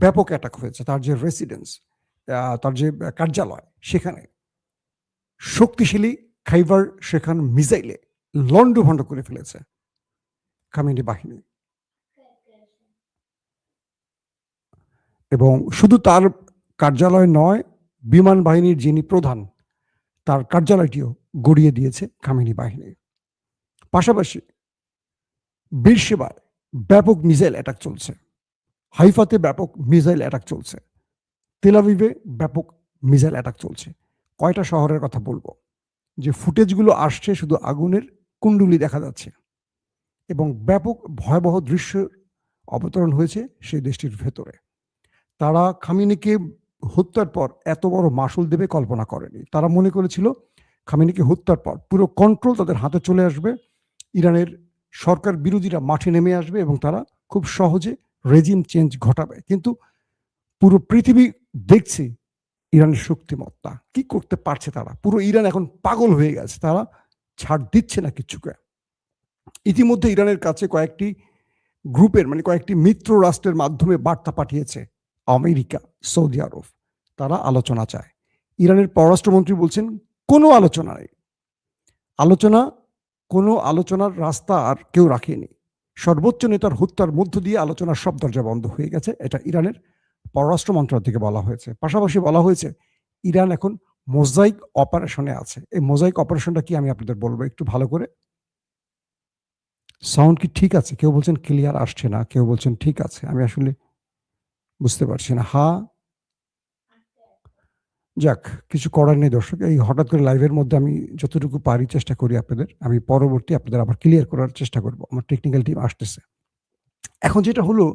ব্যাপক অ্যাটাক হয়েছে, তার যে রেসিডেন্স, তার যে কার্যালয়, সেখানে শক্তিশালী খাইবার সেখান মিসাইলে লন্ডভন্ড করে ফেলেছে খামেনি বাহিনী। এবং শুধু তার কার্যালয় নয়, বিমান বাহিনীর যিনি প্রধান, তার কার্যালয়টিও গড়িয়ে দিয়েছে খামেনি বাহিনী। পাশাপাশি বীরশেবায় ব্যাপক মিসাইল অ্যাটাক চলছে, হাইফাতে ব্যাপক মিসাইল অ্যাটাক চলছে, তেল আবিবে ব্যাপক মিসাইল অ্যাটাক চলছে। কয়টা শহরের কথা বলবো, যে ফুটেজগুলো আসছে শুধু আগুনের কুণ্ডুলি দেখা যাচ্ছে, এবং ব্যাপক ভয়াবহ দৃশ্য অবতরণ হয়েছে সেই দেশটির ভেতরে। তারা খামেনিকে হত্যার পর এত বড় মাসুল দেবে কল্পনা করেনি। তারা মনে করেছিল খামেনিকে হত্যার পর পুরো কন্ট্রোল তাদের হাতে চলে আসবে, ইরানের সরকার বিরোধীরা মাঠে নেমে আসবে এবং তারা খুব সহজে রেজিম চেঞ্জ ঘটাবে। কিন্তু পুরো পৃথিবী দেখছে ইরানের শক্তিমত্তা, কি করতে পারছে তারা। পুরো ইরান এখন পাগল হয়ে গেছে, তারা ছাড় দিচ্ছে না কিচ্ছুকে। ইতিমধ্যে ইরানের কাছে কয়েকটি গ্রুপের কয়েকটি মিত্র রাষ্ট্রের মাধ্যমে বার্তা পাঠিয়েছে আমেরিকা, সৌদি আরব, তারা আলোচনা চায়। ইরানের পররাষ্ট্রমন্ত্রী বলছেন কোনো আলোচনা নেই, কোনো আলোচনার রাস্তা আর কেউ রাখেনি। সর্বোচ্চ নেতার হত্যার মধ্য দিয়ে আলোচনার সব দরজা বন্ধ হয়ে গেছে, এটা ইরানের পররাষ্ট্র মন্ত্রণালয় থেকে বলা হয়েছে। পাশাপাশি বলা হয়েছে ইরান এখন মোজাইক অপারেশনে আছে। এই মোজাইক অপারেশনটা কি আমি আপনাদের বলবো একটু ভালো করে। সাউন্ড কি ঠিক আছে? কেউ বলছেন ক্লিয়ার আসছে না, কেউ বলছেন ঠিক আছে, আমি আসলে বুঝতে পারছি না। যাক, কিছু করার নেই দর্শক, এই হঠাৎ করে লাইভের মধ্যে আমি যতটুকু পারি চেষ্টা করি আপনাদের, আমি পরবর্তী আপনাদের আবার ক্লিয়ার করার চেষ্টা করব। আমার টেকনিক্যাল টিম আসতেছে। এখন যেটা হলো,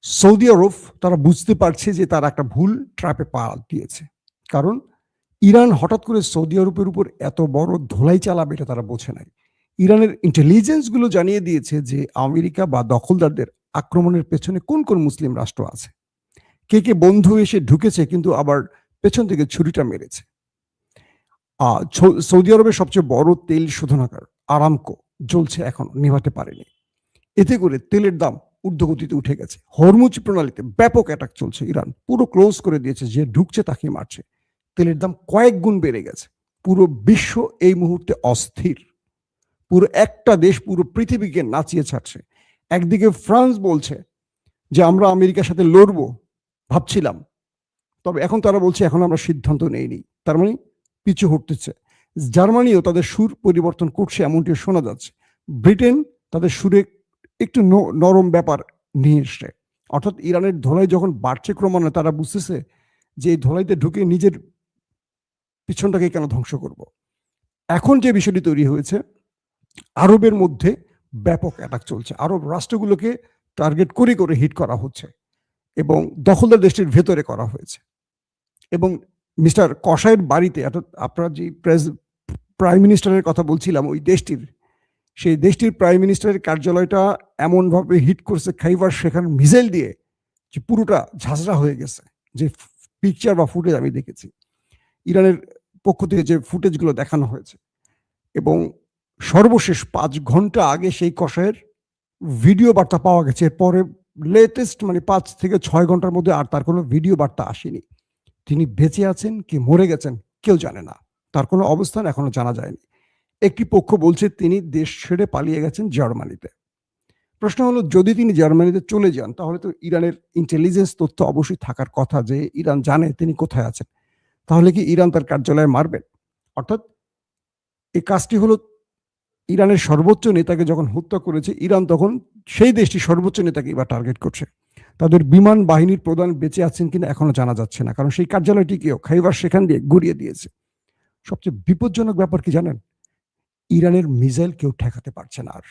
সৌদি আরব তারা বুঝতে পারছে যে তারা একটা ভুল ট্র্যাপে পা দিয়েছে। কারণ ইরান হঠাৎ করে সৌদি আরবের উপর এত বড় ধোলাই চালাবে এটা তারা বোঝে নাই। ইরানের ইন্টেলিজেন্সগুলো জানিয়ে দিয়েছে যে আমেরিকা বা দখলদারদের আক্রমণের পেছনে কোন কোন মুসলিম রাষ্ট্র আছে, কে কে বন্ধু এসে ঢুকেছে কিন্তু আবার পেছন থেকে ছুরিটা মেরেছে। সৌদি আরবের সবচেয়ে বড় তেল শোধনাগার আরামকো জ্বলছে, এখনো নেভাতে পারেনি। এতে করে তেলের দাম ঊর্ধ্বগতিতে উঠে গেছে। হরমুজ প্রণালীতে ব্যাপক অ্যাটাক চলছে, ইরান পুরো ক্লোজ করে দিয়েছে, যে ঢুকছে তাকে মারছে। তেলের দাম কয়েক গুণ বেড়ে গেছে। পুরো বিশ্ব এই মুহূর্তে অস্থির। পুরো একটা দেশ পুরো পৃথিবীকে নাচিয়ে ছাড়ছে। একদিকে ফ্রান্স বলছে যে আমরা আমেরিকার সাথে লড়বো, ভাবছিলাম, তবে এখন তারা বলছে এখন আমরা সিদ্ধান্ত নেইনি, তার মানে পিছু হটতেছে। জার্মানিও তাদের সুর পরিবর্তন করছে, এমনটি শোনা যাচ্ছে। ব্রিটেন তাদের সুরে একটু নরম ব্যাপার নিয়ে এসছে। অর্থাৎ ইরানের ধোলাই যখন বাড়ছে ক্রমান্বয়ে, তারা বুঝতেছে যে এই ধোলাইতে ঢুকে নিজের পিছনটাকে কেন ধ্বংস করব। এখন যে বিষয়টি তৈরি হয়েছে, আরবের মধ্যে ব্যাপক অ্যাটাক চলছে, আরব রাষ্ট্রগুলোকে টার্গেট করে করে হিট করা হচ্ছে এবং দখলদার দেশটির ভেতরে করা হয়েছে। এবং মিস্টার কসাইয়ের বাড়িতে, অর্থাৎ আপনারা যে প্রাইম মিনিস্টারের কথা বলছিলাম, ওই দেশটির, সেই দেশটির প্রাইম মিনিস্টারের কার্যালয়টা এমনভাবে হিট করছে খাইবার সেখান মিসাইল দিয়ে যে পুরোটা ঝাঁঝরা হয়ে গেছে। যে পিকচার বা ফুটেজ আমি দেখেছি, ইরানের পক্ষ থেকে যে ফুটেজগুলো দেখানো হয়েছে, এবং সর্বশেষ 5 ঘন্টা আগে সেই কসাইয়ের ভিডিও বার্তা পাওয়া গেছে। এরপরে লেটেস্ট 5 থেকে 6 ঘন্টার মধ্যে আর তার কোনো ভিডিও বার্তা আসেনি। তিনি বেঁচে আছেন কি মরে গেছেন কেউ জানে না, তার কোনো অবস্থান এখনো জানা যায়নি। একটি পক্ষ বলছে তিনি দেশ ছেড়ে পালিয়ে গেছেন জার্মানিতে। প্রশ্ন হলো, যদি তিনি জার্মানিতে চলে যান তাহলে তো ইরানের ইন্টেলিজেন্স তথ্য অবশ্যই থাকার কথা যে ইরান জানে তিনি কোথায় আছেন। তাহলে কি ইরান তার কার্যালয়ে মারবেন? অর্থাৎ এই কাজটি হলো, ইরানের সর্বোচ্চ নেতাকে যখন হত্যা করেছে ইরান, তখন সেই দেশটির সর্বোচ্চ নেতাকে এবার টার্গেট করছে। তাদের বিমান বাহিনীর প্রধান বেঁচে আছেন কিনা এখনো জানা যাচ্ছে না, কারণ সেই কার্যালয়টিকেও খাইবার সেখান দিয়ে গুড়িয়ে দিয়েছে। সবচেয়ে বিপজ্জনক ব্যাপার কি জানেন? ইরানের মিসাইল কেউ ঠেকাতে পারছে না আর।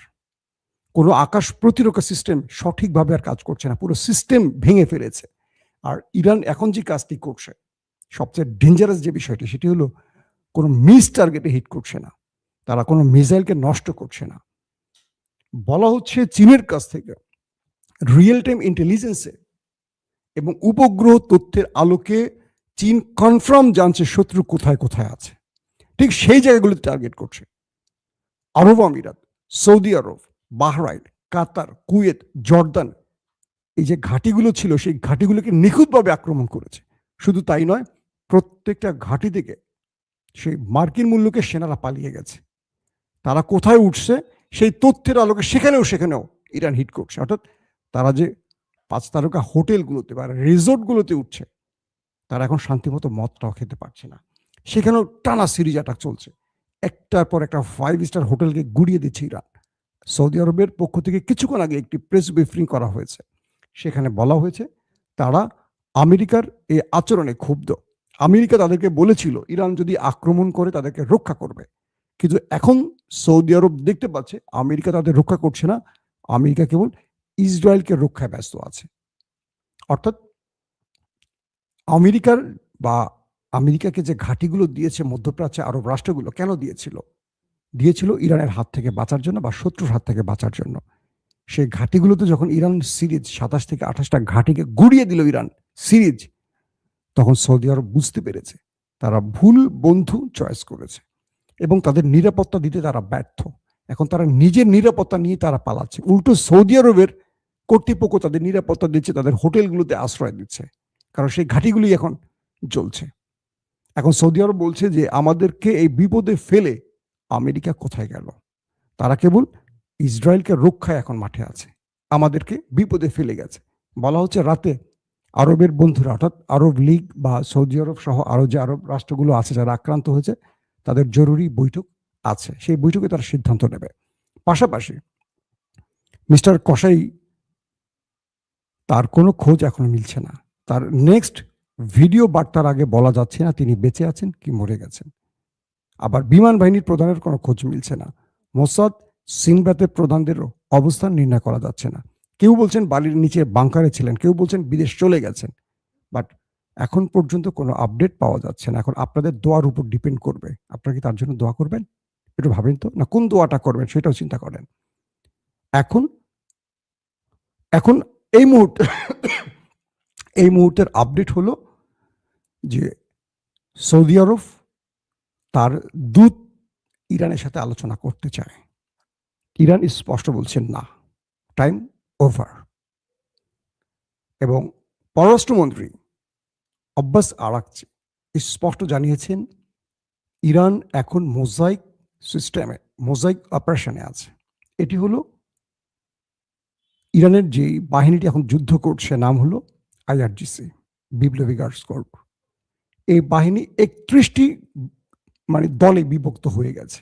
কোনো আকাশ প্রতিরক্ষা সিস্টেম সঠিকভাবে আর কাজ করছে না, পুরো সিস্টেম ভেঙে ফেলেছে। আর ইরান এখন যে কাজটি করছে, সবচেয়ে ডেঞ্জারাস যে বিষয়টি, সেটি হলো কোনো মিস টার্গেটে হিট করছে না, তারা কোনো মিসাইলকে নষ্ট করছে না। বলা হচ্ছে চীনের কাছ থেকে রিয়েল টাইম ইন্টেলিজেন্সে এবং উপগ্রহ তথ্যের আলোকে চীন কনফার্ম জানছে শত্রু কোথায় কোথায় আছে। ঠিক সেই জায়গাগুলোতে টার্গেট করছে। আরব আমিরাত, সৌদি আরব, বাহরাইন, কাতার, কুয়েত, জর্দান, এই যে ঘাঁটিগুলো ছিল সেই ঘাঁটিগুলোকে নিখুঁতভাবে আক্রমণ করেছে। শুধু তাই নয়, প্রত্যেকটা ঘাঁটি থেকে সেই মার্কিন মূল্যকে সেনারা পালিয়ে গেছে। তারা কোথায় উঠছে সেই তথ্যের আলোকে সেখানেও ইরান হিট করছে। অর্থাৎ তারা যে 5 তারকা হোটেলগুলোতে বা রিসোর্টগুলোতে উঠছে, তারা এখন শান্তিমতো মদটাও খেতে পারছে না। সেখানেও টানা সিরিজ অ্যাটাক চলছে। একটার পর একটা 5 স্টার হোটেলকে গুড়িয়ে দিচ্ছে ইরান। সৌদি আরবের পক্ষ থেকে কিছুক্ষণ আগে একটি প্রেস ব্রিফিং করা হয়েছে। সেখানে বলা হয়েছে তারা আমেরিকার এই আচরণে ক্ষুব্ধ। আমেরিকা তাদেরকে বলেছিল ইরান যদি আক্রমণ করে তাদেরকে রক্ষা করবে, কিন্তু এখন সৌদি আরব দেখতে পাচ্ছে আমেরিকা তাদের রক্ষা করছে না, আমেরিকা কেবল ইসরায়েলকে রক্ষায় ব্যস্ত আছে। অর্থাৎ আমেরিকার বা আমেরিকাকে যে ঘাঁটিগুলো দিয়েছে মধ্যপ্রাচ্যে আরব রাষ্ট্রগুলো কেন দিয়েছিল ইরানের হাত থেকে বাঁচার জন্য বা শত্রুর হাত থেকে বাঁচার জন্য। সেই ঘাঁটিগুলোতে যখন ইরান সিরিজ 27 থেকে 28টা ঘাঁটিকে গুড়িয়ে দিল ইরান সিরিজ, তখন সৌদি আরব বুঝতে পেরেছে তারা ভুল বন্ধু চয়েস করেছে এবং তাদের নিরাপত্তা দিতে তারা ব্যর্থ। এখন তারা নিজের নিরাপত্তা নিয়ে তারা পালাচ্ছে। উল্টো সৌদি আরবের কর্তৃপক্ষ তাদের নিরাপত্তা দিচ্ছে, তাদের হোটেলগুলোতে আশ্রয় দিচ্ছে, কারণ সেই ঘাঁটিগুলি এখন জ্বলছে। এখন সৌদি আরব বলছে যে আমাদেরকে এই বিপদে ফেলে আমেরিকা কোথায় গেল? তারা কেবল ইসরায়েলকে রক্ষায় এখন মাঠে আছে, আমাদেরকে বিপদে ফেলে গেছে। বলা হচ্ছে রাতে আরবের বন্ধুরা অর্থাৎ আরব লীগ বা সৌদি আরব সহ আরো যে আরব রাষ্ট্রগুলো আছে যারা আক্রান্ত হয়েছে তাদের জরুরি বৈঠক আছে, সেই বৈঠকে তারা সিদ্ধান্ত নেবে। পাশাপাশি মিস্টার কসাই তার কোনো খোঁজ এখনো মিলছে না। তার নেক্সট ভিডিও বার্তার আগে বলা যাচ্ছে না তিনি বেঁচে আছেন কি মরে গেছেন। আবার বিমান বাহিনীর প্রধানের কোনো খোঁজ মিলছে না। মোসাদ সিনবাতের প্রধানদেরও অবস্থান নির্ণয় করা যাচ্ছে না। কেউ বলছেন বালির নিচে বাংকারে ছিলেন, কেউ বলছেন বিদেশ চলে গেছেন, বাট এখন পর্যন্ত কোনো আপডেট পাওয়া যাচ্ছে না। এখন আপনাদের দোয়ার উপর ডিপেন্ড করবে, আপনারা কি তার জন্য দোয়া করবেন? একটু ভাবেন তো, না কোন দোয়াটা করবেন সেটাও চিন্তা করেন। এখন এখন এই মুহূর্তে এই মুহূর্তের আপডেট হলো যে সৌদি আরব তার দূত ইরানের সাথে আলোচনা করতে চায়। ইরান স্পষ্ট বলছেন না, টাইম ওভার। এবং পররাষ্ট্রমন্ত্রী আব্বাস আরাকচি স্পষ্ট জানিয়েছেন ইরান এখন মোজাইক সিস্টেমে, মোজাইক অপারেশনে আছে। এটি হলো ইরানের যে বাহিনীটি এখন যুদ্ধ করছে, নাম হলো আইআরজিসি, বিপ্লবী গার্ডস কর্প। এই বাহিনী 31টি দলে বিভক্ত হয়ে গেছে।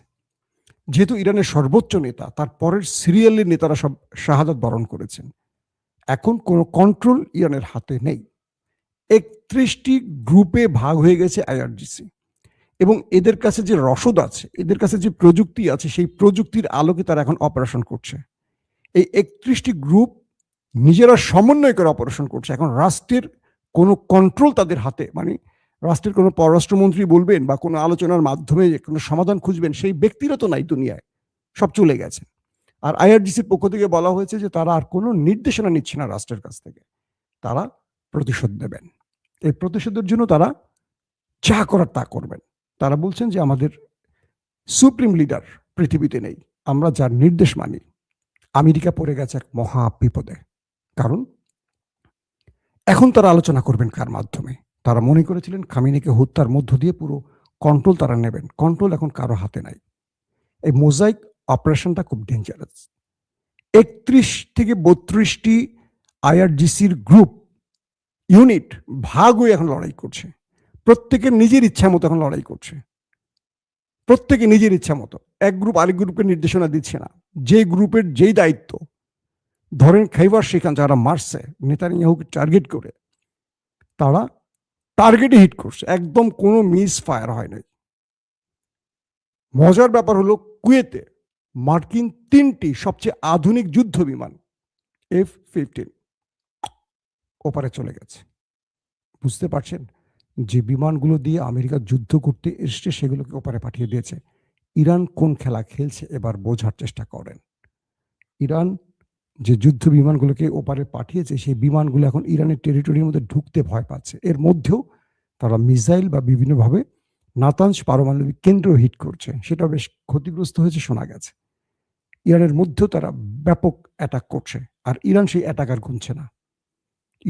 যেহেতু ইরানের সর্বোচ্চ নেতা, তার পরের সিরিয়ালের নেতারা সব শাহাদাত বরণ করেছেন, এখন কোনো কন্ট্রোল ইরানের হাতে নেই। 31টি গ্রুপে ভাগ হয়ে গেছে আইআরজিসি এবং এদের কাছে যে রসদ আছে, এদের কাছে যে প্রযুক্তি আছে, সেই প্রযুক্তির আলোকে তারা এখন অপারেশন করছে। এই 31টি গ্রুপ নিজেরা সমন্বয় করে অপারেশন করছে। এখন রাষ্ট্রের কোনো কন্ট্রোল তাদের হাতে, রাষ্ট্রের কোনো পররাষ্ট্রমন্ত্রী বলবেন বা কোনো আলোচনার মাধ্যমে কোনো সমাধান খুঁজবেন সেই ব্যক্তিরা তো নাই দুনিয়ায়, সব চলে গেছে। আর আইআরজিসির পক্ষ থেকে বলা হয়েছে যে তারা আর কোনো নির্দেশনা নিচ্ছে না রাষ্ট্রের কাছ থেকে, তারা প্রতিশোধ নেবেন। এই প্রতিশোধের জন্য তারা যা করার তা করবেন। তারা বলছেন যে আমাদের সুপ্রিম লিডার পৃথিবীতে নেই, আমরা যার নির্দেশ মানি। আমেরিকা পড়ে গেছে এক মহা বিপদে, কারণ এখন তারা আলোচনা করবেন কার মাধ্যমে? তারা মনে করেছিলেন খামেনিকে হত্যার মধ্য দিয়ে পুরো কন্ট্রোল তারা নেবেন, কন্ট্রোল এখন কারো হাতে নাই। এই মোজাইক অপারেশনটা খুব ডেঞ্জারাস। 31 থেকে 32টি আইআরজিসির গ্রুপ ইউনিট ভাগ হয়ে এখন লড়াই করছে, প্রত্যেকের নিজের ইচ্ছা মতো এখন লড়াই করছে, প্রত্যেকে নিজের ইচ্ছা মতো। এক গ্রুপ আরেক গ্রুপকে নির্দেশনা দিচ্ছে না, যে গ্রুপের যেই দায়িত্ব। ধরেন খাইবার সেখান যারা মারছে নেতানিয়াহুকে টার্গেট করে, তারা টার্গেটে হিট করছে, একদম কোনো মিস ফায়ার হয় নাই। মজার ব্যাপার হলো কুয়েতে মার্কিন 3টি সবচেয়ে আধুনিক যুদ্ধ বিমান F-15 ওপারে চলে গেছে। বুঝতে পারছেন, যে বিমানগুলো দিয়ে আমেরিকা যুদ্ধ করতে এসছে সেগুলোকে ওপারে পাঠিয়ে দিয়েছে। ইরান কোন খেলা খেলছে এবার বোঝার চেষ্টা করেন। ইরান যে যুদ্ধ বিমানগুলোকে ওপারে পাঠিয়েছে সেই বিমানগুলো এখন ইরানের টেরিটরির মধ্যে ঢুকতে ভয় পাচ্ছে। এর মধ্যেও তারা মিসাইল বা বিভিন্নভাবে নাতানজ পারমাণবিক কেন্দ্র হিট করছে, সেটা বেশ ক্ষতিগ্রস্ত হয়েছে শোনা গেছে। ইরানের মধ্যেও তারা ব্যাপক অ্যাটাক করছে, আর ইরান সেই অ্যাটাক আর গুনছে না।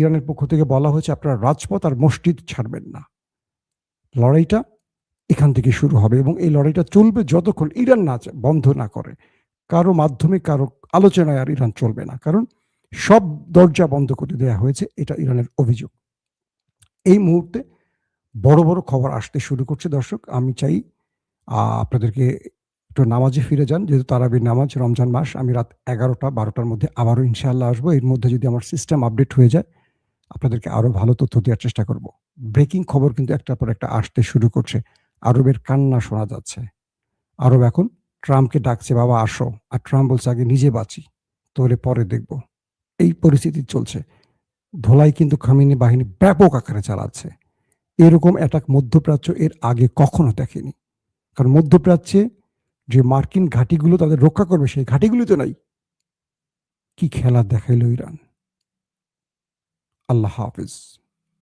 ইরানের পক্ষ থেকে বলা হয়েছে আপনারা রাজপথ আর মসজিদ ছাড়বেন না। লড়াইটা এখান থেকে শুরু হবে এবং এই লড়াইটা চলবে যতক্ষণ ইরান বন্ধ না করে। কারো মাধ্যমে কারো আলোচনায় আর ইরান চলবে না, কারণ সব দরজা বন্ধ করে দেওয়া হয়েছে, এটা ইরানের অভিযোগ। এই মুহূর্তে বড় বড় খবর আসতে শুরু করছে। দর্শক, আমি চাই আপনাদেরকে একটু নামাজে ফিরে যান, যেহেতু তারাবির নামাজ, রমজান মাস। আমি রাত 11টা-12টার মধ্যে আবারও ইনশাআল্লাহ আসবো। এর মধ্যে যদি আমার সিস্টেম আপডেট হয়ে যায়, আপনাদেরকে আরো ভালো তথ্য দেওয়ার চেষ্টা করব। ব্রেকিং খবর কিন্তু একটার পর একটা আসতে শুরু করছে। আরবের কান্না শোনা যাচ্ছে। আরব এখন ট্রাম্পকে ডাকছে, বাবা আসো। আর ট্রাম্প বলছে আগে নিজে বাঁচি, তোরে পরে দেখব। এই পরিস্থিতি চলছে। ধোলাই কিন্তু খামেনি বাহিনী ব্যাপক আকারে চালাচ্ছে। এরকম অ্যাটাক মধ্যপ্রাচ্য এর আগে কখনো দেখেনি। কারণ মধ্যপ্রাচ্যে যে মার্কিন ঘাঁটিগুলো তাদের রক্ষা করবে, সেই ঘাঁটিগুলো তো নাই। কি খেলা দেখাইল ইরান! আল্লাহ হাফেজ।